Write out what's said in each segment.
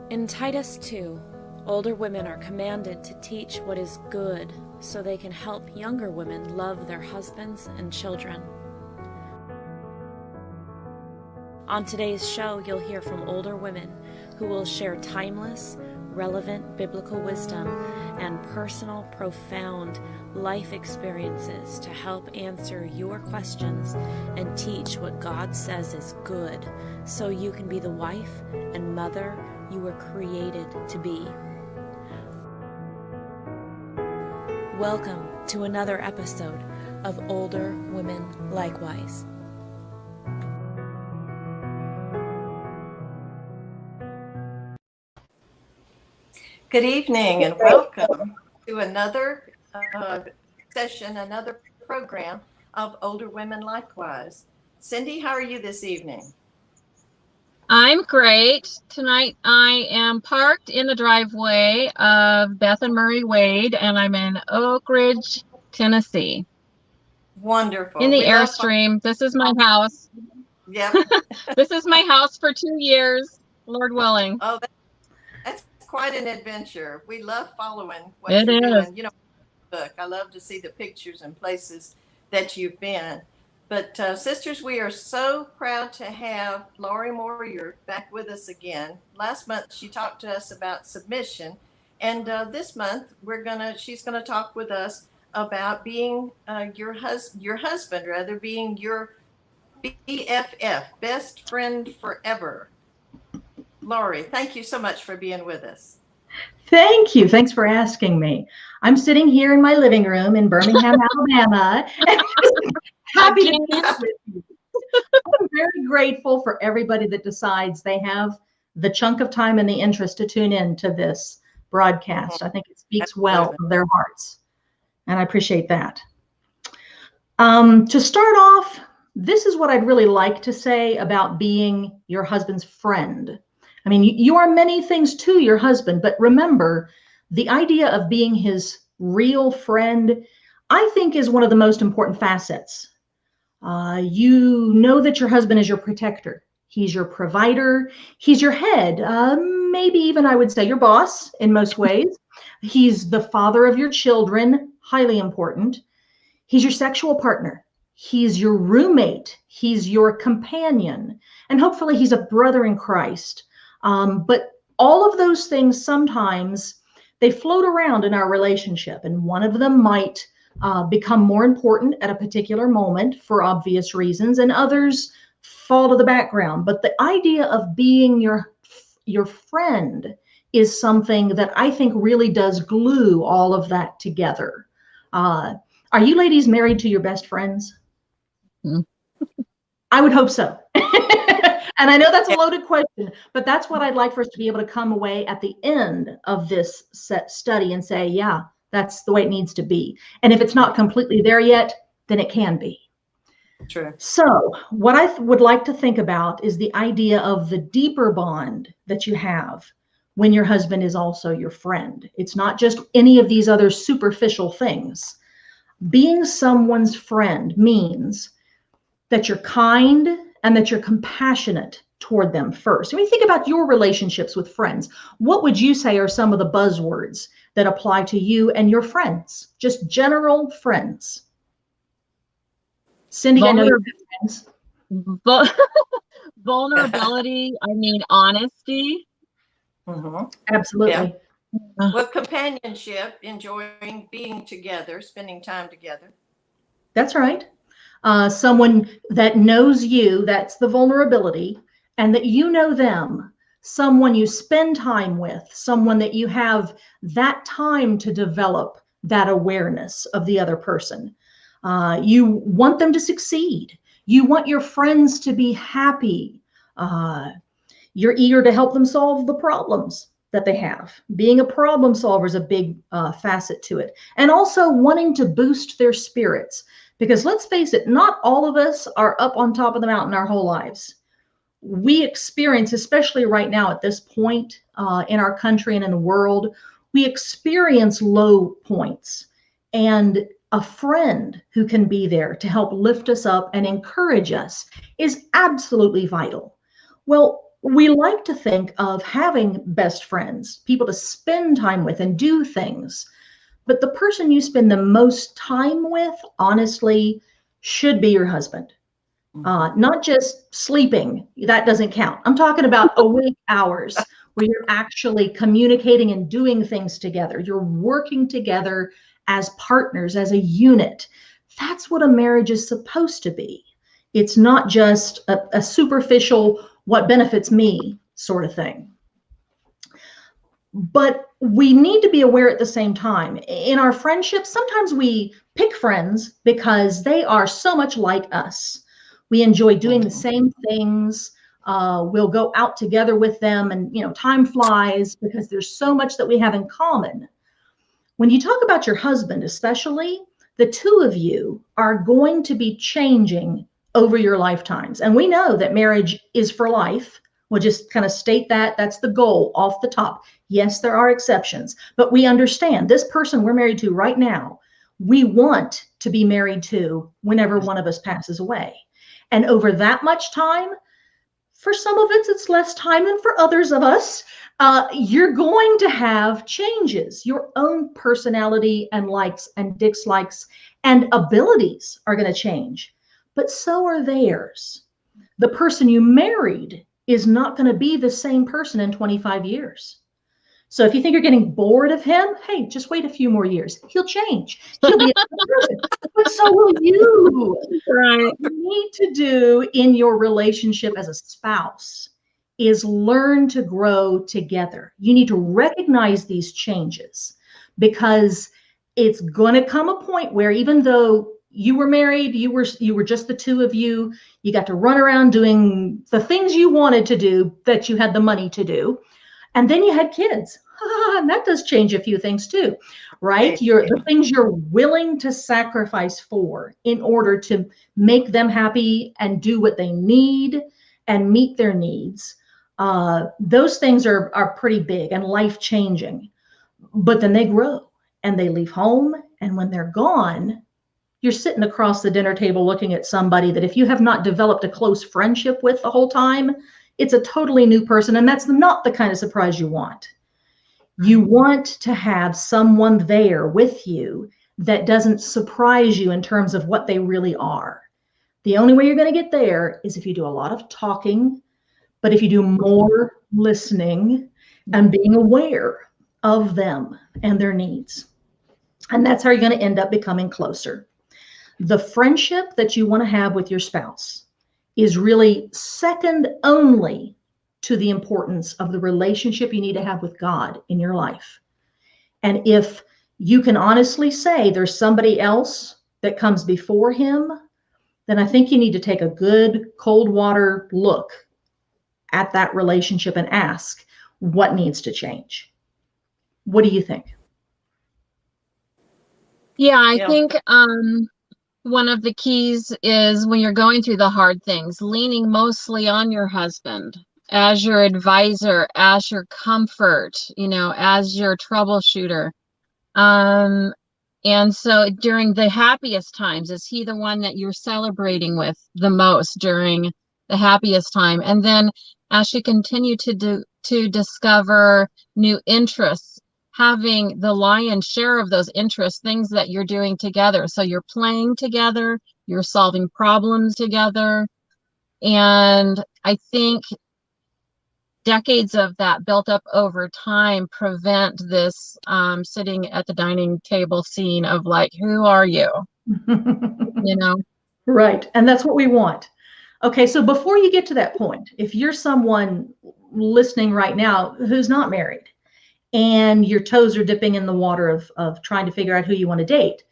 In Titus 2, older women are commanded to teach what is good so they can help younger women love their husbands and children. On today's show, you'll hear from older women who will share timeless, relevant biblical wisdom and personal, profound life experiences to help answer your questions and teach what God says is good so you can be the wife and mother you were created to be. Welcome to another episode of Older Women Likewise. Good evening and welcome to another session, another program of Older Women Likewise. Cindy, how are you this evening? I'm great. Tonight I am parked in the driveway of Beth and Murray Wade, and I'm in Oak Ridge, Tennessee. Wonderful. In the Airstream. This is my house. Yep. This is my house for 2 years, Lord willing. Oh, that's quite an adventure. We love following what you're doing. You know, book. I love to see the pictures and places that you've been. But sisters, we are so proud to have Laurie Moore back with us again. Last month she talked to us about submission, and this month she's gonna talk with us about being your husband, rather, being your BFF, best friend forever. Laurie, thank you so much for being with us. Thank you. Thanks for asking me. I'm sitting here in my living room in Birmingham, Alabama. Happy to be with you. I'm very grateful for everybody that decides they have the chunk of time and the interest to tune in to this broadcast. I think it speaks well of their hearts, and I appreciate that. To start off, this is what I'd really like to say about being your husband's friend. I mean, you are many things to your husband, but remember, the idea of being his real friend, I think, is one of the most important facets. You know that your husband is your protector. He's your provider. He's your head. Maybe even I would say your boss in most ways. He's the father of your children, highly important. He's your sexual partner. He's your roommate. He's your companion. And hopefully he's a brother in Christ. But all of those things, sometimes they float around in our relationship, and one of them might become more important at a particular moment for obvious reasons, and others fall to the background. But the idea of being your friend is something that I think really does glue all of that together. Are you ladies married to your best friends? I would hope so. And I know that's a loaded question, but that's what I'd like for us to be able to come away at the end of this set study and say, yeah, that's the way it needs to be. And if it's not completely there yet, then it can be. True. So what I would like to think about is the idea of the deeper bond that you have when your husband is also your friend. It's not just any of these other superficial things. Being someone's friend means that you're kind and that you're compassionate toward them first. When you think about your relationships with friends, what would you say are some of the buzzwords that apply to you and your friends? Just general friends. Cindy, I know you have friends. Vulnerability, I mean, honesty. Absolutely. Yeah. Well, companionship, enjoying being together, spending time together. That's right. Someone that knows you, that's the vulnerability, and that you know them, someone you spend time with, someone that you have that time to develop that awareness of the other person. You want them to succeed. You want your friends to be happy. You're eager to help them solve the problems that they have. Being a problem solver is a big facet to it. And also wanting to boost their spirits. Because let's face it, not all of us are up on top of the mountain our whole lives. We experience, especially right now at this point in our country and in the world, we experience low points. And a friend who can be there to help lift us up and encourage us is absolutely vital. Well, We like to think of having best friends, people to spend time with and do things. But the person you spend the most time with, honestly, should be your husband. Not just sleeping, that doesn't count. I'm talking about awake hours where you're actually communicating and doing things together. You're working together as partners, as a unit. That's what a marriage is supposed to be. It's not just a superficial, what benefits me sort of thing. But we need to be aware at the same time. In our friendships, sometimes we pick friends because they are so much like us. We enjoy doing the same things. We'll go out together with them, and time flies because there's so much that we have in common. When you talk about your husband, especially, the two of you are going to be changing over your lifetimes. And we know that marriage is for life. We'll just kind of state that that's the goal off the top. Yes, there are exceptions, but we understand this person we're married to right now, we want to be married to whenever one of us passes away. And over that much time, for some of us, it's less time than for others of us. You're going to have changes. Your own personality and likes and dislikes and abilities are going to change, but so are theirs. The person you married is not going to be the same person in 25 years. So if you think you're getting bored of him, hey, just wait a few more years. He'll change. He'll be a different person, but so will you. Right. What you need to do in your relationship as a spouse is learn to grow together. You need to recognize these changes, because it's going to come a point where even though you were married, you were just the two of you, you got to run around doing the things you wanted to do that you had the money to do. And then you had kids. And that does change a few things too, right? The things you're willing to sacrifice for in order to make them happy and do what they need and meet their needs. Those things are pretty big and life-changing. But then they grow and they leave home. And when they're gone, you're sitting across the dinner table looking at somebody that if you have not developed a close friendship with the whole time, it's a totally new person. And that's not the kind of surprise you want. You want to have someone there with you that doesn't surprise you in terms of what they really are. The only way you're going to get there is if you do a lot of talking, but if you do more listening and being aware of them and their needs. And that's how you're going to end up becoming closer. The friendship that you want to have with your spouse is really second only to the importance of the relationship you need to have with God in your life. And if you can honestly say there's somebody else that comes before him, then I think you need to take a good cold water look at that relationship and ask what needs to change. What do you think? Yeah, I think one of the keys is when you're going through the hard things, leaning mostly on your husband as your advisor, as your comfort, as your troubleshooter. And so during the happiest times, is he the one that you're celebrating with the most during the happiest time? And then as you continue to discover new interests, having the lion's share of those interests, things that you're doing together. So you're playing together, you're solving problems together. And I think decades of that built up over time prevent this sitting at the dining table scene of like, who are you? Right. And that's what we want. Okay. So before you get to that point, if you're someone listening right now who's not married and your toes are dipping in the water of trying to figure out who you want to date,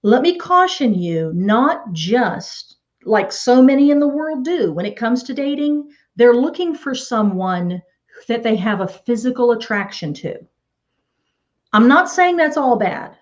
let me caution you, not just like so many in the world do when it comes to dating, they're looking for someone that they have a physical attraction to. I'm not saying that's all bad,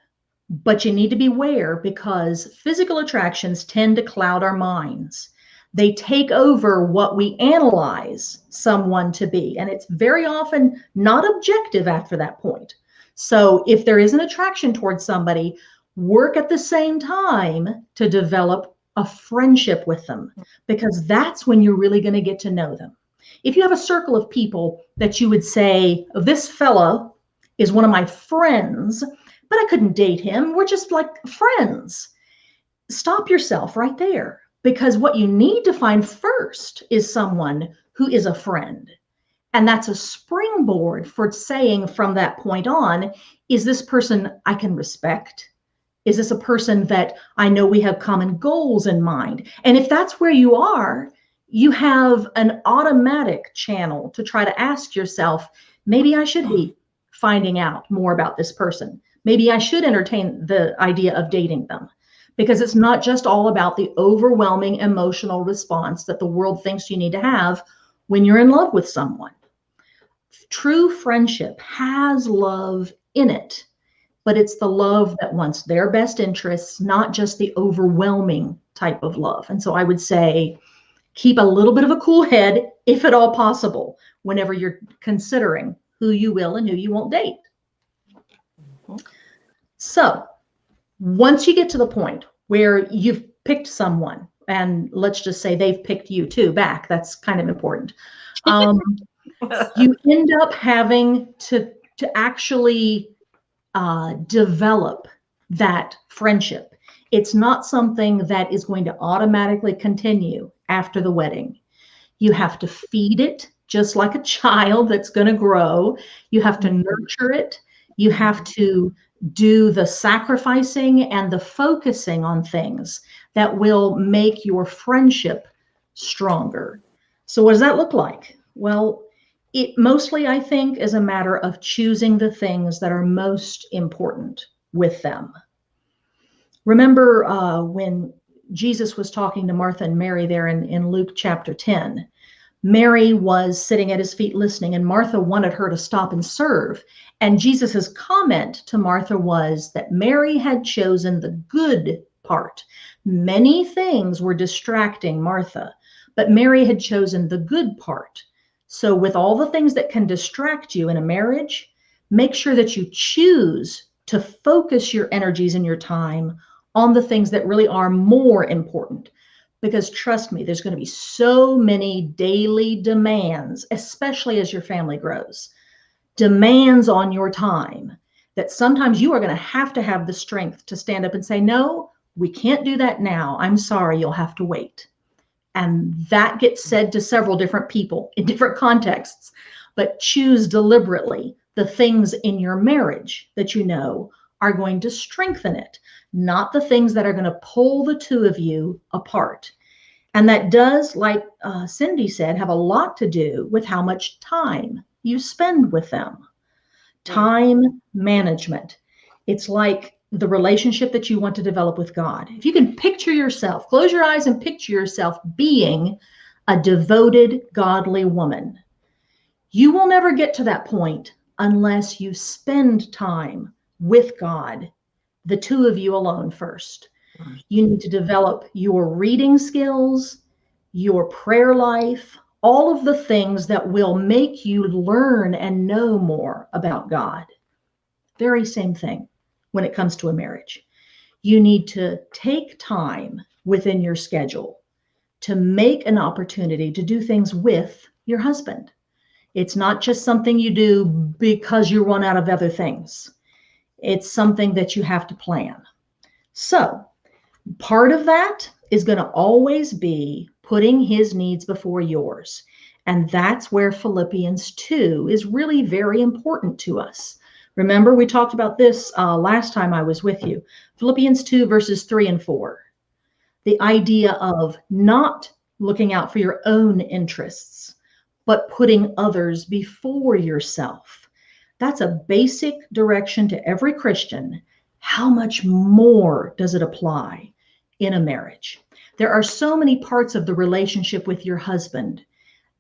but you need to beware because physical attractions tend to cloud our minds. They take over what we analyze someone to be, and it's very often not objective after that point. So if there is an attraction towards somebody, work at the same time to develop a friendship with them, because that's when you're really going to get to know them. If you have a circle of people that you would say, this fella is one of my friends, but I couldn't date him. We're just like friends. Stop yourself right there, because what you need to find first is someone who is a friend. And that's a springboard for saying from that point on, is this person I can respect? Is this a person that I know we have common goals in mind? And if that's where you are, you have an automatic channel to try to ask yourself, maybe I should be finding out more about this person. Maybe I should entertain the idea of dating them, because it's not just all about the overwhelming emotional response that the world thinks you need to have when you're in love with someone. True friendship has love in it, but it's the love that wants their best interests, not just the overwhelming type of love. And so I would say, keep a little bit of a cool head, if at all possible, whenever you're considering who you will and who you won't date. So once you get to the point where you've picked someone, and let's just say they've picked you too back, that's kind of important. You end up having to actually develop that friendship. It's not something that is going to automatically continue after the wedding. You have to feed it just like a child that's going to grow. You have to nurture it. You have to do the sacrificing and the focusing on things that will make your friendship stronger. So what does that look like? Well, it mostly, I think, is a matter of choosing the things that are most important with them. Remember when Jesus was talking to Martha and Mary there in Luke chapter 10, Mary was sitting at his feet listening, and Martha wanted her to stop and serve. And Jesus's comment to Martha was that Mary had chosen the good part. Many things were distracting Martha, but Mary had chosen the good part. So with all the things that can distract you in a marriage, make sure that you choose to focus your energies and your time on the things that really are more important. Because trust me, there's going to be so many daily demands, especially as your family grows, demands on your time, that sometimes you are going to have the strength to stand up and say, no, we can't do that now. I'm sorry, you'll have to wait. And that gets said to several different people in different contexts, but choose deliberately the things in your marriage that you know are going to strengthen it, not the things that are going to pull the two of you apart. And that does, like Cindy said, have a lot to do with how much time you spend with them. Time management. It's like the relationship that you want to develop with God. If you can picture yourself, close your eyes and picture yourself being a devoted, godly woman, you will never get to that point unless you spend time with God, the two of you alone first. You need to develop your reading skills, your prayer life, all of the things that will make you learn and know more about God. Very same thing when it comes to a marriage. You need to take time within your schedule to make an opportunity to do things with your husband. It's not just something you do because you run out of other things. It's something that you have to plan. So part of that is going to always be putting his needs before yours. And that's where Philippians 2 is really very important to us. Remember, we talked about this last time I was with you. Philippians 2 verses 3 and 4. The idea of not looking out for your own interests, but putting others before yourself. That's a basic direction to every Christian. How much more does it apply in a marriage? There are so many parts of the relationship with your husband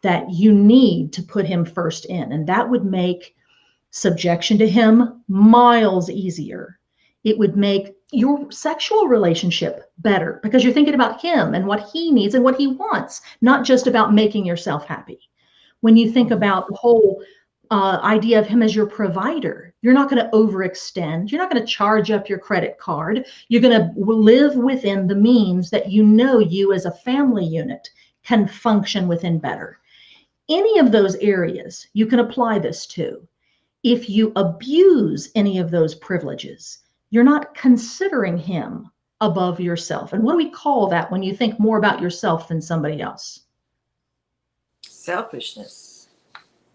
that you need to put him first in, and that would make subjection to him miles easier. It would make your sexual relationship better because you're thinking about him and what he needs and what he wants, not just about making yourself happy. When you think about the whole idea of him as your provider, you're not going to overextend. You're not going to charge up your credit card. You're going to live within the means that you know you as a family unit can function within better. Any of those areas you can apply this to. If you abuse any of those privileges, you're not considering him above yourself. And what do we call that when you think more about yourself than somebody else? Selfishness.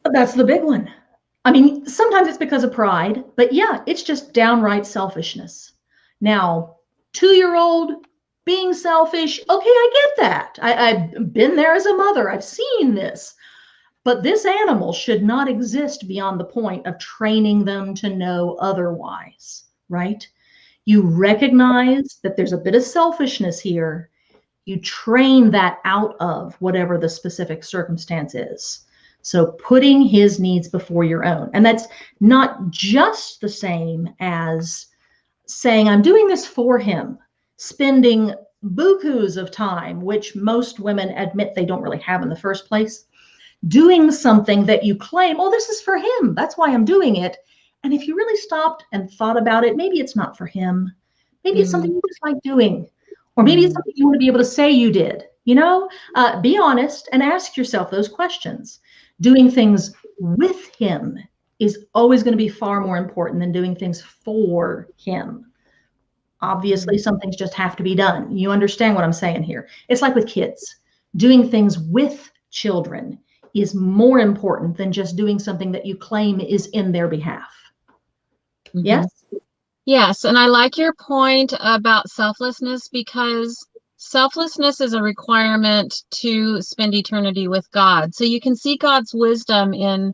That's the big one. I mean, sometimes it's because of pride, but yeah, it's just downright selfishness. Now, 2-year-old being selfish, okay, I get that. I've been there as a mother. I've seen this. But this animal should not exist beyond the point of training them to know otherwise, right? You recognize that there's a bit of selfishness here. You train that out of whatever the specific circumstance is. So putting his needs before your own. And that's not just the same as saying, I'm doing this for him, spending bukus of time, which most women admit they don't really have in the first place, doing something that you claim, oh, this is for him. That's why I'm doing it. And if you really stopped and thought about it, maybe it's not for him. Maybe it's something you just like doing. Or maybe it's something you want to be able to say you did. Be honest and ask yourself those questions. Doing things with him is always going to be far more important than doing things for him. Obviously, some things just have to be done. You understand what I'm saying here? It's like with kids. Doing things with children is more important than just doing something that you claim is in their behalf. Yes? Yes, and I like your point about selflessness, because selflessness is a requirement to spend eternity with God. So you can see God's wisdom in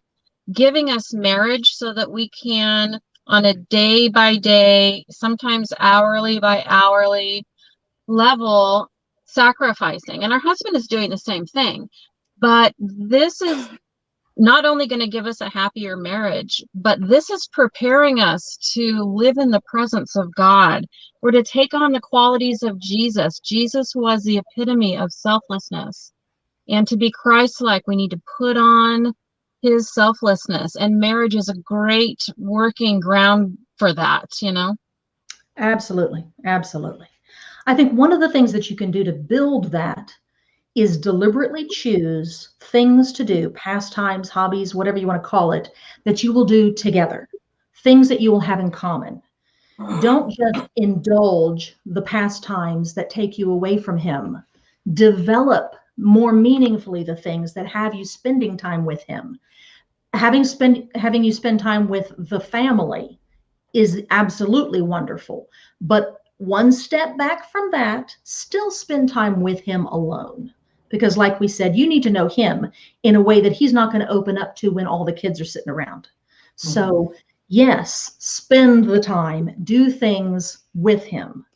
giving us marriage so that we can, on a day by day, sometimes hourly by hourly level, sacrificing. And our husband is doing the same thing. But this is not only going to give us a happier marriage, but this is preparing us to live in the presence of God. We're to take on the qualities of Jesus. Jesus was the epitome of selflessness. And to be Christ-like, we need to put on his selflessness. And marriage is a great working ground for that, Absolutely. Absolutely. I think one of the things that you can do to build that is deliberately choose things to do, pastimes, hobbies, whatever you want to call it, that you will do together, things that you will have in common. Don't just indulge the pastimes that take you away from him. Develop more meaningfully the things that have you spending time with him. Having you spend time with the family is absolutely wonderful, but one step back from that, still spend time with him alone. Because like we said, you need to know him in a way that he's not going to open up to when all the kids are sitting around. So yes, spend the time, do things with him.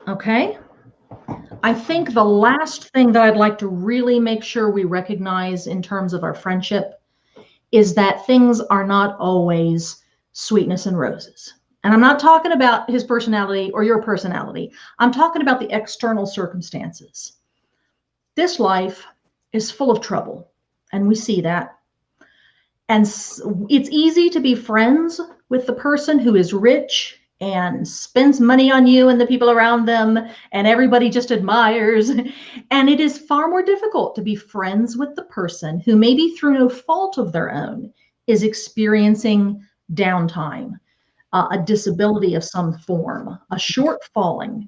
Okay. I think the last thing that I'd like to really make sure we recognize in terms of our friendship is that things are not always sweetness and roses. And I'm not talking about his personality or your personality. I'm talking about the external circumstances. This life is full of trouble, and we see that. And it's easy to be friends with the person who is rich and spends money on you and the people around them, and everybody just admires. And it is far more difficult to be friends with the person who, maybe through no fault of their own, is experiencing downtime, a disability of some form, a shortfalling.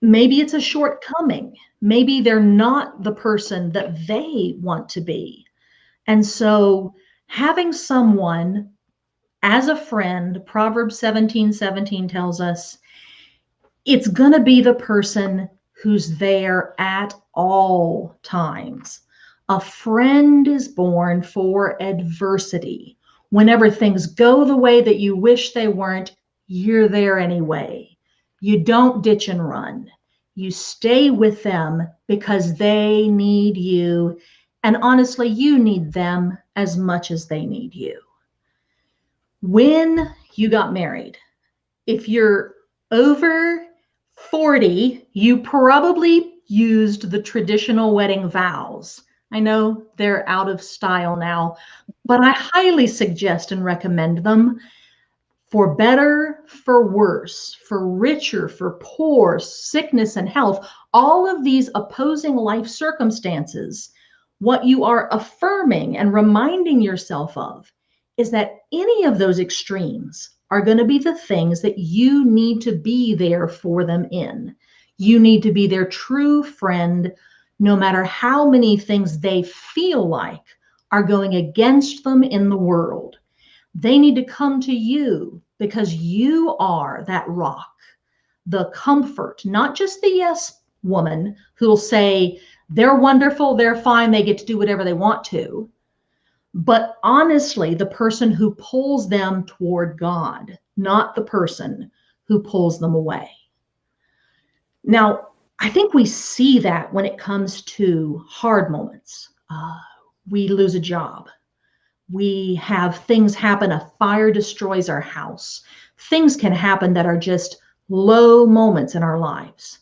Maybe it's a shortcoming. Maybe they're not the person that they want to be. And so having someone as a friend, Proverbs 17:17 tells us, it's going to be the person who's there at all times. A friend is born for adversity. Whenever things go the way that you wish they weren't, you're there anyway. You don't ditch and run. You stay with them because they need you. And honestly, you need them as much as they need you. When you got married, if you're over 40, you probably used the traditional wedding vows. I know they're out of style now, but I highly suggest and recommend them. For better, for worse, for richer, for poor, sickness and health, all of these opposing life circumstances, what you are affirming and reminding yourself of is that any of those extremes are going to be the things that you need to be there for them in. You need to be their true friend, no matter how many things they feel like are going against them in the world. They need to come to you because you are that rock, the comfort, not just the yes woman who'll say they're wonderful, they're fine, they get to do whatever they want to, but honestly, the person who pulls them toward God, not the person who pulls them away. Now, I think we see that when it comes to hard moments. We lose a job. We have things happen. A fire destroys our house. Things can happen that are just low moments in our lives.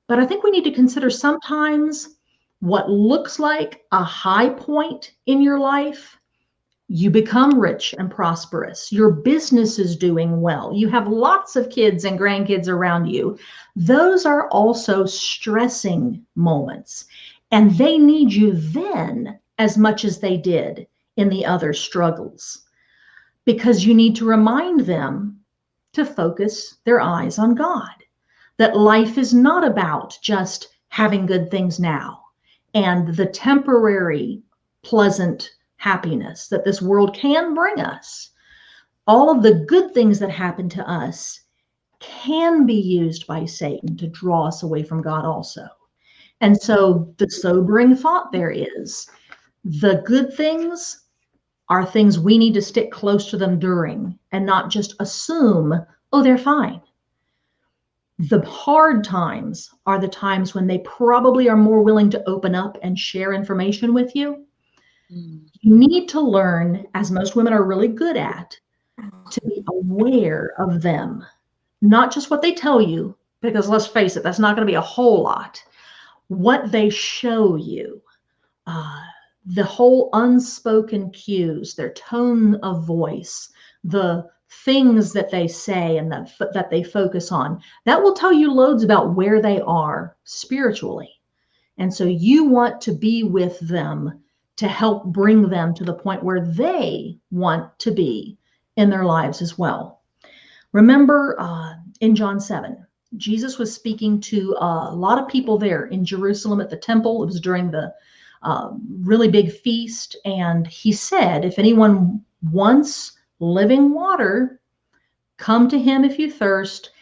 But I think we need to consider sometimes what looks like a high point in your life. You become rich and prosperous. Your business is doing well. You have lots of kids and grandkids around you. Those are also stressing moments. And they need you then as much as they did in the other struggles, because you need to remind them to focus their eyes on God, that life is not about just having good things now and the temporary pleasant happiness that this world can bring us. All of the good things that happen to us can be used by Satan to draw us away from God also. And so the sobering thought there is the good things are things we need to stick close to them during and not just assume, oh, they're fine. The hard times are the times when they probably are more willing to open up and share information with you. You need to learn, as most women are really good at, to be aware of them, not just what they tell you, because let's face it, that's not going to be a whole lot. What they show you, the whole unspoken cues, their tone of voice, the things that they say and that they focus on, that will tell you loads about where they are spiritually. And so you want to be with them to help bring them to the point where they want to be in their lives as well. Remember in John 7, Jesus was speaking to a lot of people there in Jerusalem at the temple. It was during the really big feast. And he said, if anyone wants living water, come to him if you thirst,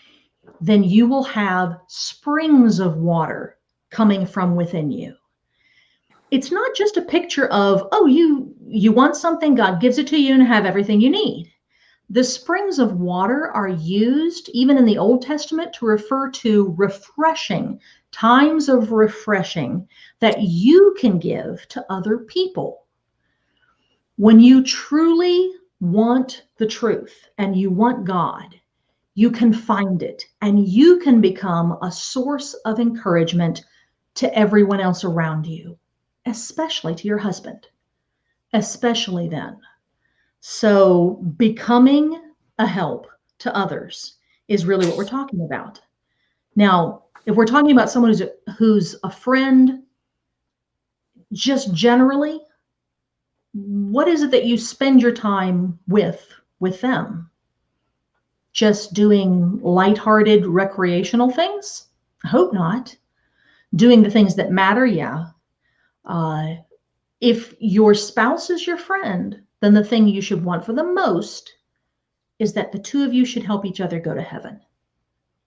then you will have springs of water coming from within you. It's not just a picture of, oh, you want something, God gives it to you and have everything you need. The springs of water are used even in the Old Testament to refer to refreshing, times of refreshing that you can give to other people. When you truly want the truth and you want God, you can find it and you can become a source of encouragement to everyone else around you, especially to your husband, especially then. So becoming a help to others is really what we're talking about. Now, if we're talking about someone who's a friend, just generally, what is it that you spend your time with them? Just doing lighthearted recreational things? I hope not. Doing the things that matter, yeah. If your spouse is your friend, then the thing you should want for the most is that the two of you should help each other go to heaven.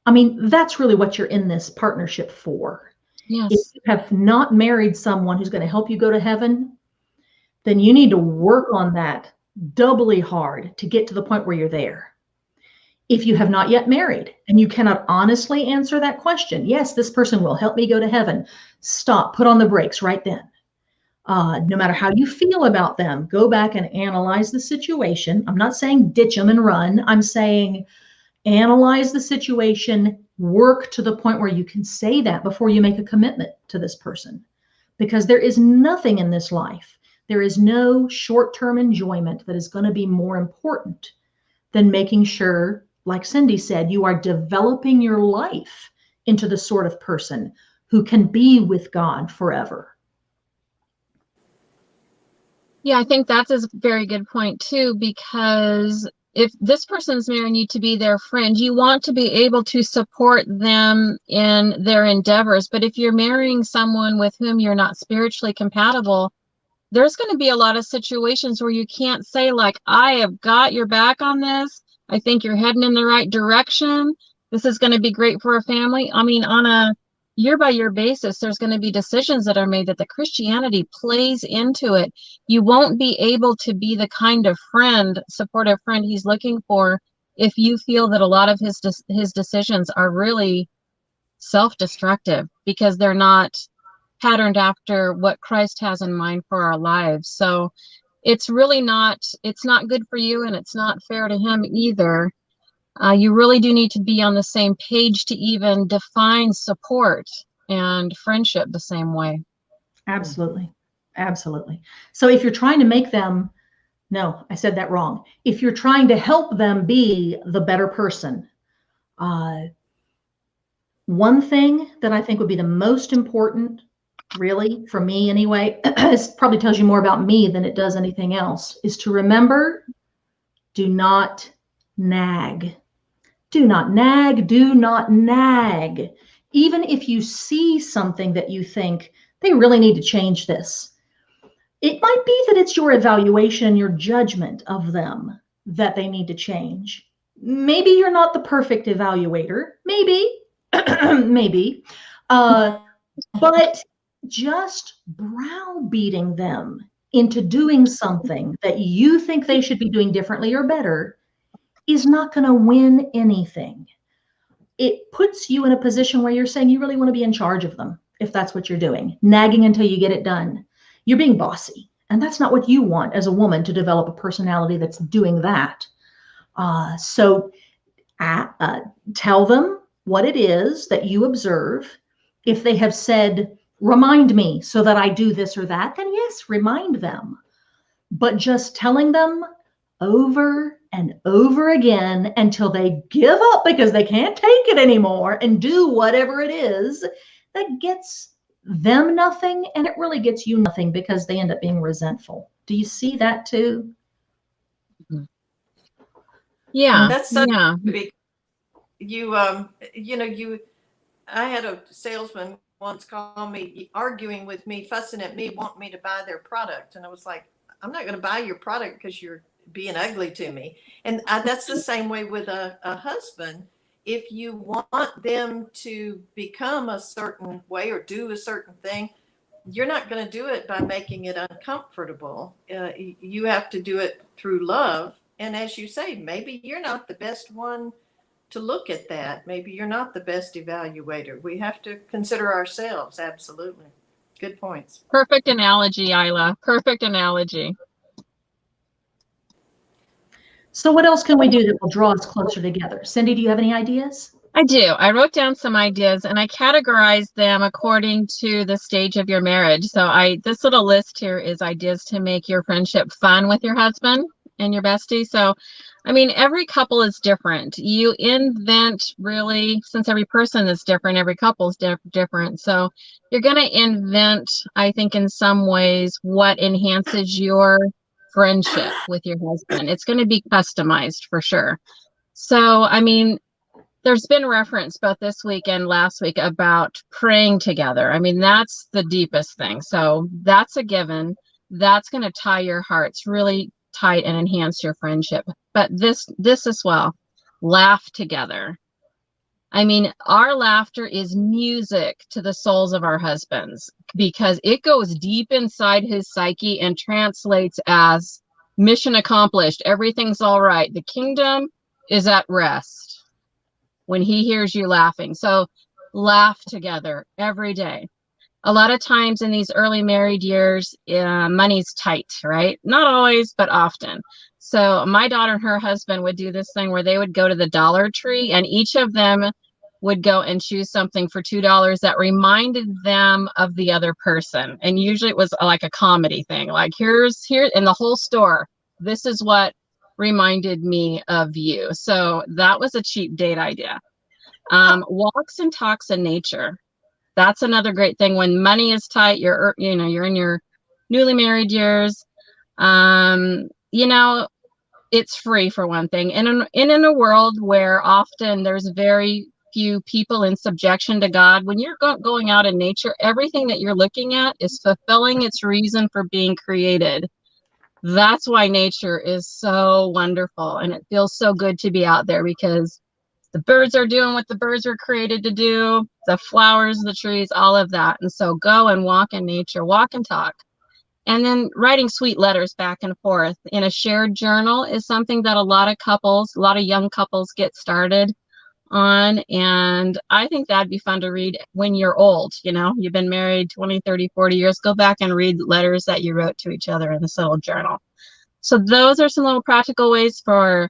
I mean, that's really what you're in this partnership for. Yes. If you have not married someone who's going to help you go to heaven, then you need to work on that doubly hard to get to the point where you're there. If you have not yet married and you cannot honestly answer that question, yes, this person will help me go to heaven, stop, put on the brakes right then. No matter how you feel about them, go back and analyze the situation. I'm not saying ditch them and run. I'm saying analyze the situation, work to the point where you can say that before you make a commitment to this person. Because there is nothing in this life, there is no short-term enjoyment that is going to be more important then making sure, like Cindy said, you are developing your life into the sort of person who can be with God forever. Yeah, I think that's a very good point too, because if this person's marrying you to be their friend, you want to be able to support them in their endeavors. But if you're marrying someone with whom you're not spiritually compatible, there's going to be a lot of situations where you can't say, like, I have got your back on this. I think you're heading in the right direction. This is going to be great for a family. I mean, on a year by year basis, there's going to be decisions that are made that the Christianity plays into it. You won't be able to be the kind of friend, supportive friend he's looking for if you feel that a lot of his decisions are really self-destructive because they're not patterned after what Christ has in mind for our lives. So it's really not good for you, and it's not fair to him either. You really do need to be on the same page to even define support and friendship the same way. Absolutely. Absolutely. So if you're trying to make them, no, I said that wrong. If you're trying to help them be the better person, one thing that I think would be the most important, really, for me anyway, it probably tells you more about me than it does anything else, is to remember, do not nag. Do not nag, do not nag. Even if you see something that you think they really need to change this, it might be that it's your evaluation, your judgment of them that they need to change. Maybe you're not the perfect evaluator, maybe, maybe, but just browbeating them into doing something that you think they should be doing differently or better is not going to win anything. It puts you in a position where you're saying you really want to be in charge of them, if that's what you're doing, nagging until you get it done. You're being bossy, and that's not what you want as a woman, to develop a personality that's doing that. So tell them what it is that you observe. If they have said, remind me so that I do this or that, then yes, remind them. But just telling them over and over again until they give up because they can't take it anymore and do whatever it is, that gets them nothing, and it really gets you nothing because they end up being resentful. Do you see that too? Yeah. That's such yeah. big. I had a salesman once call me, arguing with me, fussing at me, wanting me to buy their product. And I was like, I'm not going to buy your product because you're being ugly to me. And that's the same way with a husband. If you want them to become a certain way or do a certain thing, you're not going to do it by making it uncomfortable. You have to do it through love. And as you say, maybe you're not the best one to look at that. Maybe you're not the best evaluator. We have to consider ourselves. Absolutely. Good points. Perfect analogy, Isla. Perfect analogy. So what else can we do that will draw us closer together? Cindy, do you have any ideas? I do. I wrote down some ideas and I categorized them according to the stage of your marriage. So this little list here is ideas to make your friendship fun with your husband and your bestie. So, I mean, every couple is different. You invent, really, since every person is different, every couple is different. So you're going to invent, I think, in some ways, what enhances your friendship with your husband. It's going to be customized for sure. So, I mean, there's been reference both this week and last week about praying together. I mean, that's the deepest thing. So that's a given. That's going to tie your hearts really tight and enhance your friendship. But this as well, laugh together. I mean, our laughter is music to the souls of our husbands because it goes deep inside his psyche and translates as mission accomplished. Everything's all right. The kingdom is at rest when he hears you laughing. So laugh together every day. A lot of times in these early married years, money's tight, right? Not always, but often. So my daughter and her husband would do this thing where they would go to the Dollar Tree and each of them would go and choose something for $2 that reminded them of the other person. And usually it was like a comedy thing, like here in the whole store, this is what reminded me of you. So that was a cheap date idea. Walks and talks in nature. That's another great thing. When money is tight, you're in your newly married years. It's free for one thing. And in a world where often there's very few people in subjection to God, when you're going out in nature, everything that you're looking at is fulfilling its reason for being created. That's why nature is so wonderful. And it feels so good to be out there because the birds are doing what the birds were created to do, the flowers, the trees, all of that. And so go and walk in nature, walk and talk. And then writing sweet letters back and forth in a shared journal is something that a lot of young couples get started on. And I think that'd be fun to read when you're old. You've been married 20, 30, 40 years. Go back and read letters that you wrote to each other in this little journal. So those are some little practical ways for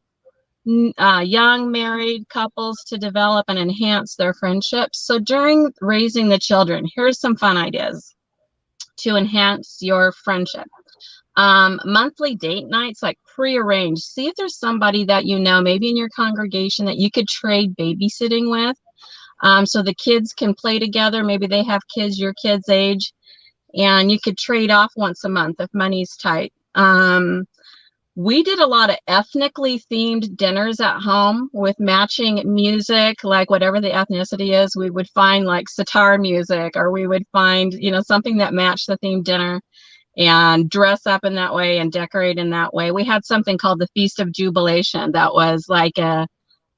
young married couples to develop and enhance their friendships. So during raising the children, here's some fun ideas to enhance your friendship. Monthly date nights, like prearranged. See if there's somebody that maybe in your congregation that you could trade babysitting with. So the kids can play together. Maybe they have kids your kids' age, and you could trade off once a month if money's tight. We did a lot of ethnically themed dinners at home with matching music, like whatever the ethnicity is. We would find like sitar music, or we would find, something that matched the themed dinner and dress up in that way and decorate in that way. We had something called the Feast of Jubilation that was like a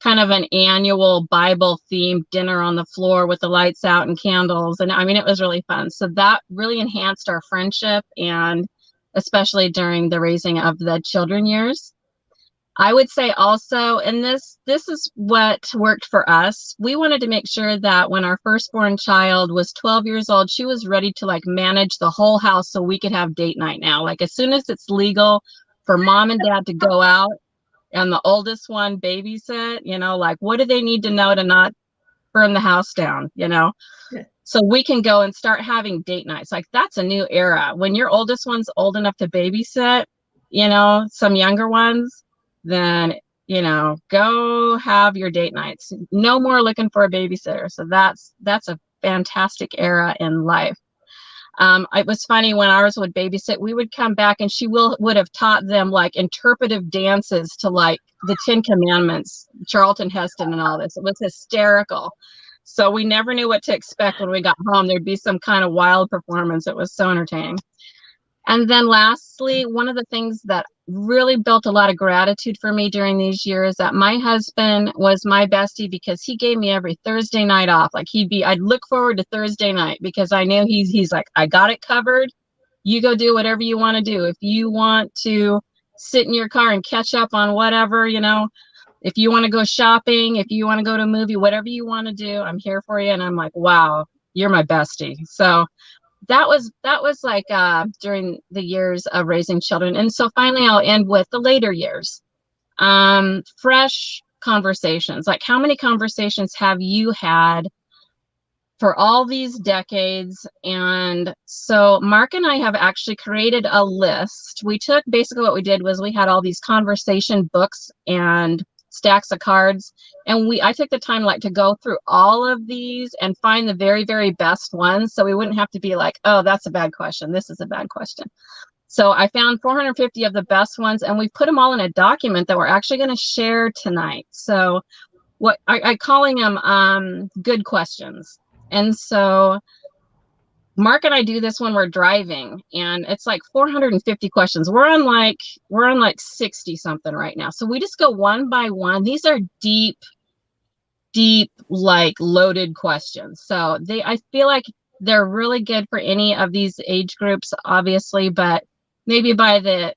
kind of an annual Bible themed dinner on the floor with the lights out and candles. And it was really fun. So that really enhanced our friendship, and especially during the raising of the children years. I would say also, and this is what worked for us, we wanted to make sure that when our firstborn child was 12 years old, she was ready to manage the whole house so we could have date night now. Like as soon as it's legal for mom and dad to go out and the oldest one babysit, what do they need to know to not burn the house down, Yeah. So we can go and start having date nights. Like that's a new era. When your oldest one's old enough to babysit, some younger ones, then, go have your date nights. No more looking for a babysitter. So that's a fantastic era in life. It was funny when ours would babysit, we would come back and she would have taught them like interpretive dances to like the 10 Commandments, Charlton Heston and all this. It was hysterical. So we never knew what to expect when we got home. There'd be some kind of wild performance. It was so entertaining. And then lastly, one of the things that really built a lot of gratitude for me during these years, that my husband was my bestie because he gave me every Thursday night off. Like I'd look forward to Thursday night because I knew he's like, I got it covered. You go do whatever you want to do. If you want to sit in your car and catch up on whatever, if you want to go shopping, if you want to go to a movie, whatever you want to do, I'm here for you. And I'm like, wow, you're my bestie. So that was like during the years of raising children. And so finally I'll end with the later years. Fresh conversations. Like how many conversations have you had for all these decades? And so Mark and I have actually created a list. We took basically what we did was we had all these conversation books and stacks of cards, and I took the time to go through all of these and find the very, very best ones, so we wouldn't have to be like, oh, that's a bad question, this is a bad question. So I found 450 of the best ones, and we put them all in a document that we're actually going to share tonight. So what I calling them good questions. And so Mark and I do this when we're driving, and it's like 450 questions. We're on like 60 something right now. So we just go one by one. These are deep, like loaded questions. So I feel like they're really good for any of these age groups, obviously, but maybe by the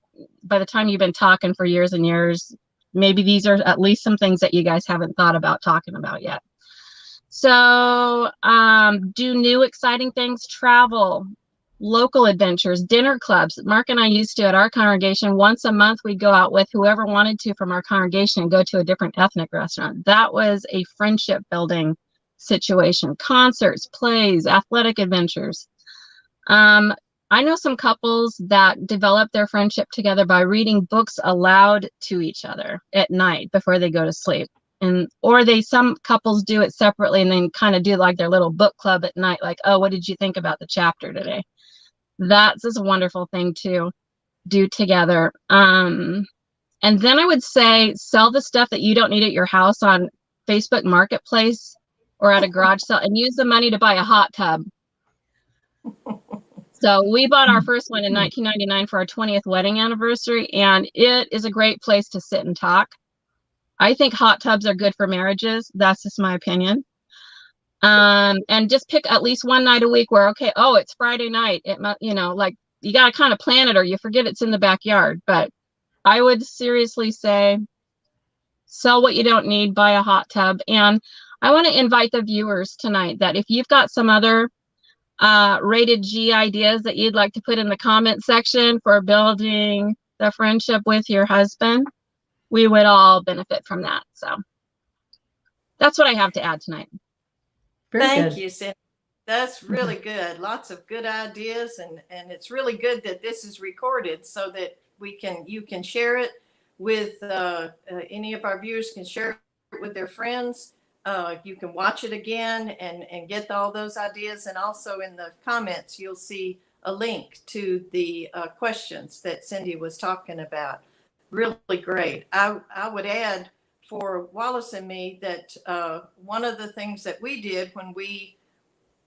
time you've been talking for years and years, maybe these are at least some things that you guys haven't thought about talking about yet. So do new exciting things, travel, local adventures, dinner clubs. Mark and I used to, at our congregation, once a month, we'd go out with whoever wanted to from our congregation and go to a different ethnic restaurant. That was a friendship building situation. Concerts, plays, athletic adventures. I know some couples that develop their friendship together by reading books aloud to each other at night before they go to sleep. Or some couples do it separately and then kind of do like their little book club at night, like, oh, what did you think about the chapter today? That's a wonderful thing to do together. And then I would say sell the stuff that you don't need at your house on Facebook Marketplace or at a garage sale and use the money to buy a hot tub. So we bought our first one in 1999 for our 20th wedding anniversary, and it is a great place to sit and talk. I think hot tubs are good for marriages. That's just my opinion. And just pick at least one night a week where, okay, oh, it's Friday night. Like you got to kind of plan it or you forget it's in the backyard. But I would seriously say sell what you don't need, buy a hot tub. And I want to invite the viewers tonight that if you've got some other rated G ideas that you'd like to put in the comment section for building the friendship with your husband, we would all benefit from that. So that's what I have to add tonight. Thank you, Cindy. That's really good. Lots of good ideas, and it's really good that this is recorded so that you can share it with any of our viewers can share it with their friends. You can watch it again and get all those ideas. And also in the comments, you'll see a link to the questions that Cindy was talking about. Really great. I would add for Wallace and me that one of the things that we did when we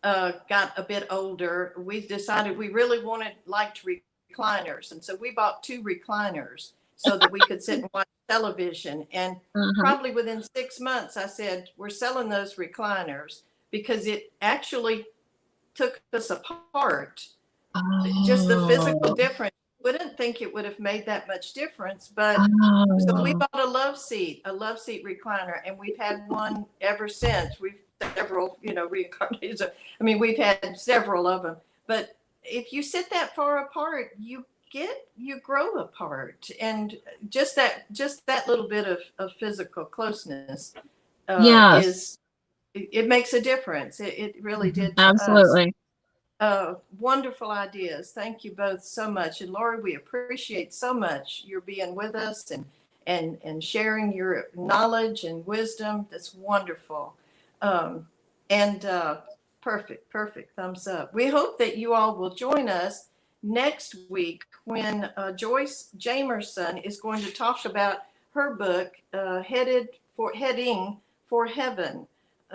got a bit older, we decided we really liked recliners. And so we bought 2 recliners so that we could sit and watch television. And probably within 6 months, I said, we're selling those recliners because it actually took us apart. Just the physical difference. Wouldn't think it would have made that much difference, but so we bought a love seat recliner, and we've had one ever since. We've several, reincarnations. I mean, we've had several of them, but if you sit that far apart, you grow apart, and just that little bit of physical closeness it makes a difference. It really did to absolutely us. Wonderful ideas. Thank you both so much. And Laurie, we appreciate so much your being with us and sharing your knowledge and wisdom. That's wonderful. Perfect. Thumbs up. We hope that you all will join us next week when Joyce Jamerson is going to talk about her book, Heading for Heaven.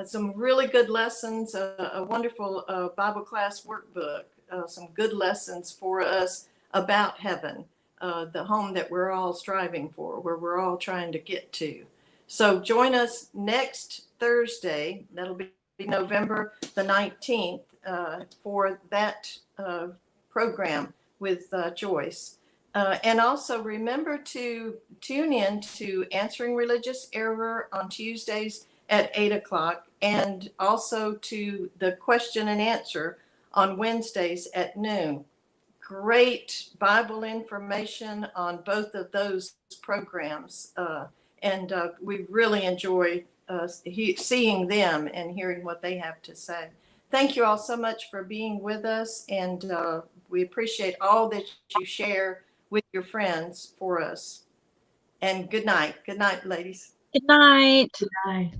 Some really good lessons, a wonderful Bible class workbook, some good lessons for us about heaven, the home that we're all striving for, where we're all trying to get to. So join us next Thursday. That'll be November the 19th for that program with Joyce. And also remember to tune in to Answering Religious Error on Tuesdays at 8 o'clock, and also to the question and answer on Wednesdays at noon. Great Bible information on both of those programs. And we really enjoy seeing them and hearing what they have to say. Thank you all so much for being with us, and we appreciate all that you share with your friends for us. And good night. Good night, ladies. Good night. Good night.